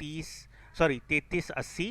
3380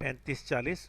3540،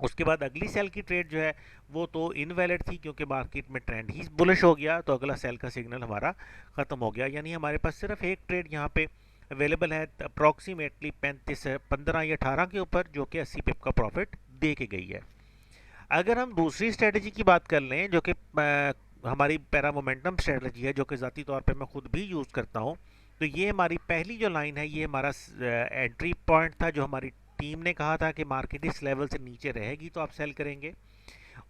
उसके बाद अगली सेल की ट्रेड जो है वो तो इनवैलिड थी, क्योंकि मार्केट में ट्रेंड ही बुलिश हो गया, तो अगला सेल का सिग्नल हमारा ख़त्म हो गया। यानी हमारे पास सिर्फ एक ट्रेड यहाँ पे अवेलेबल है अप्रॉक्सीमेटली 15 या 18 के ऊपर, जो कि 80 पिप का प्रॉफिट दे के गई है। अगर हम दूसरी स्ट्रेटजी की बात कर लें, जो कि हमारी पैरा मोमेंटम स्ट्रेटजी है, जो कि ज़ाती तौर पे मैं खुद भी यूज़ करता हूँ, तो ये हमारी पहली जो लाइन है, ये हमारा एंट्री पॉइंट था, जो हमारी टीम ने कहा था कि मार्केट इस लेवल से नीचे रहेगी तो आप सेल करेंगे।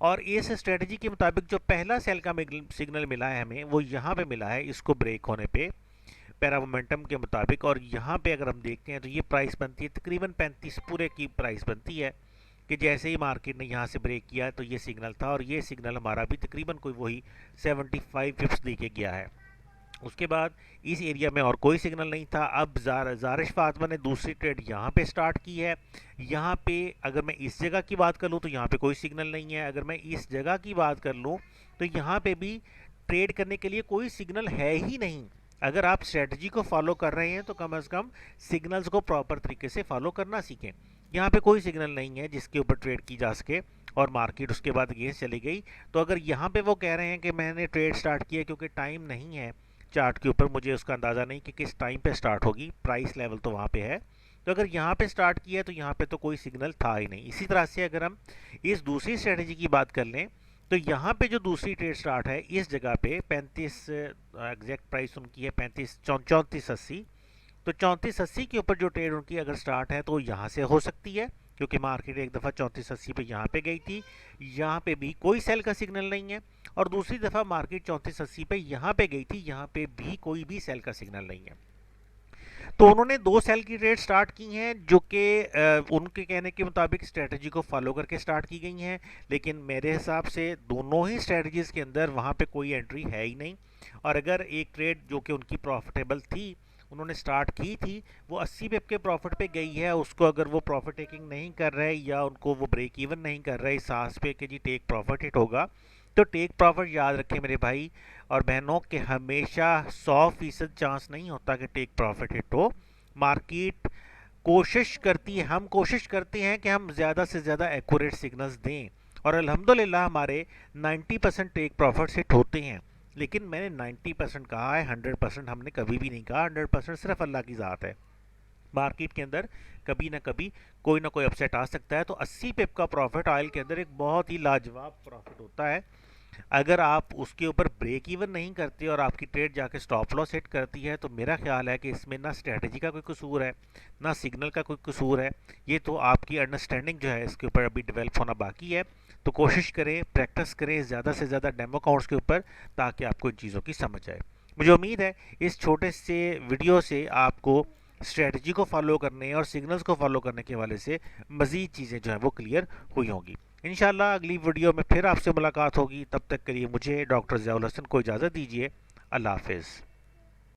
और इस स्ट्रेटजी के मुताबिक जो पहला सेल का सिग्नल मिला है हमें, वो यहाँ पे मिला है, इसको ब्रेक होने पे पैरा मोमेंटम के मुताबिक। और यहाँ पे अगर हम देखते हैं तो ये प्राइस बनती है तकरीबन 35 पूरे की प्राइस बनती है, कि जैसे ही मार्केट ने यहाँ से ब्रेक किया तो ये सिग्नल था, और ये सिग्नल हमारा भी तकरीबन कोई वही 75 पिप्स दे के गया है। उसके बाद इस एरिया में और कोई सिग्नल नहीं था। अब जारिश फातमा ने दूसरी ट्रेड यहाँ पे स्टार्ट की है। यहाँ पे अगर मैं इस जगह की बात कर लूँ तो यहाँ पे कोई सिग्नल नहीं है। अगर मैं इस जगह की बात कर लूँ तो यहाँ पे भी ट्रेड करने के लिए कोई सिग्नल है ही नहीं। अगर आप स्ट्रेटजी को फॉलो कर रहे हैं तो कम से कम सिग्नल्स को प्रॉपर तरीके से फॉलो करना सीखें। यहाँ पे कोई सिग्नल नहीं है जिसके ऊपर ट्रेड की जा सके, और मार्केट उसके बाद अगेंस्ट चली गई। तो अगर यहाँ पे वो कह रहे हैं कि मैंने ट्रेड स्टार्ट किया क्योंकि टाइम नहीं है चार्ट के ऊपर, मुझे उसका अंदाज़ा नहीं कि किस टाइम पे स्टार्ट होगी, प्राइस लेवल तो वहाँ पे है, तो अगर यहाँ पे स्टार्ट किया तो यहाँ पे तो कोई सिग्नल था ही नहीं। इसी तरह से अगर हम इस दूसरी स्ट्रेटजी की बात कर लें तो यहाँ पे जो दूसरी ट्रेड स्टार्ट है इस जगह पे 35 एग्जैक्ट प्राइस उनकी है 3480, तो 3480 के ऊपर जो ट्रेड उनकी अगर स्टार्ट है तो यहाँ से हो सकती है, क्योंकि मार्केट एक दफ़ा 3480 पे यहाँ पे गई थी, यहाँ पे भी कोई सेल का सिग्नल नहीं है। और दूसरी दफ़ा मार्केट 3480 पे यहाँ पे गई थी, यहाँ पे भी कोई भी सेल का सिग्नल नहीं है। तो उन्होंने 2 सेल की ट्रेड स्टार्ट की हैं, जो कि उनके कहने के मुताबिक स्ट्रेटजी को फॉलो करके स्टार्ट की गई हैं, लेकिन मेरे हिसाब से दोनों ही स्ट्रेटजीज़ के अंदर वहाँ पे कोई एंट्री है ही नहीं। और अगर एक ट्रेड जो कि उनकी प्रॉफिटेबल थी, उन्होंने स्टार्ट की थी, वो 80 पिप के प्रॉफिट पे गई है, उसको अगर वो प्रॉफिट टेकिंग नहीं कर रहे या उनको वो ब्रेक इवन नहीं कर रहे इस आस पे कि जी टेक प्रॉफिट हिट होगा, तो टेक प्रॉफिट याद रखें मेरे भाई और बहनों के हमेशा 100% चांस नहीं होता कि टेक प्रॉफिट हिट हो। मार्केट कोशिश करती है, हम कोशिश करते हैं कि हम ज़्यादा से ज़्यादा एक्यूरेट सिग्नल्स दें, और अल्हम्दुलिल्लाह हमारे 90% टेक प्रॉफिट हिट होते हैं। लेकिन मैंने 90% कहा है, 100% हमने कभी भी नहीं कहा। 100% सिर्फ अल्लाह की ज़ात है। मार्केट के अंदर कभी ना कभी कोई ना कोई अपसेट आ सकता है। तो 80 पिप का प्रॉफिट ऑयल के अंदर एक बहुत ही लाजवाब प्रॉफिट होता है। अगर आप उसके ऊपर ब्रेक इवन नहीं करते और आपकी ट्रेड जाके स्टॉप लॉस हिट करती है, तो मेरा ख्याल है कि इसमें ना स्ट्रेटजी का कोई कसूर है, ना सिग्नल का कोई कसूर है। ये तो आपकी अंडरस्टैंडिंग जो है इसके ऊपर अभी डेवलप होना बाकी है। तो कोशिश करें, प्रैक्टिस करें ज़्यादा से ज़्यादा डेमो अकाउंट्स के ऊपर, ताकि आपको इन चीज़ों की समझ आए। मुझे उम्मीद है इस छोटे से वीडियो से आपको स्ट्रेटजी को फॉलो करने और सिग्नल्स को फॉलो करने के हवाले से मज़ीद चीज़ें जो हैं वो क्लियर हुई होंगी। इंशाल्लाह अगली वीडियो में फिर आपसे मुलाकात होगी। तब तक के लिए मुझे डॉक्टर ज़ियाउल हसन को इजाज़त दीजिए। अल्लाह हाफिज़।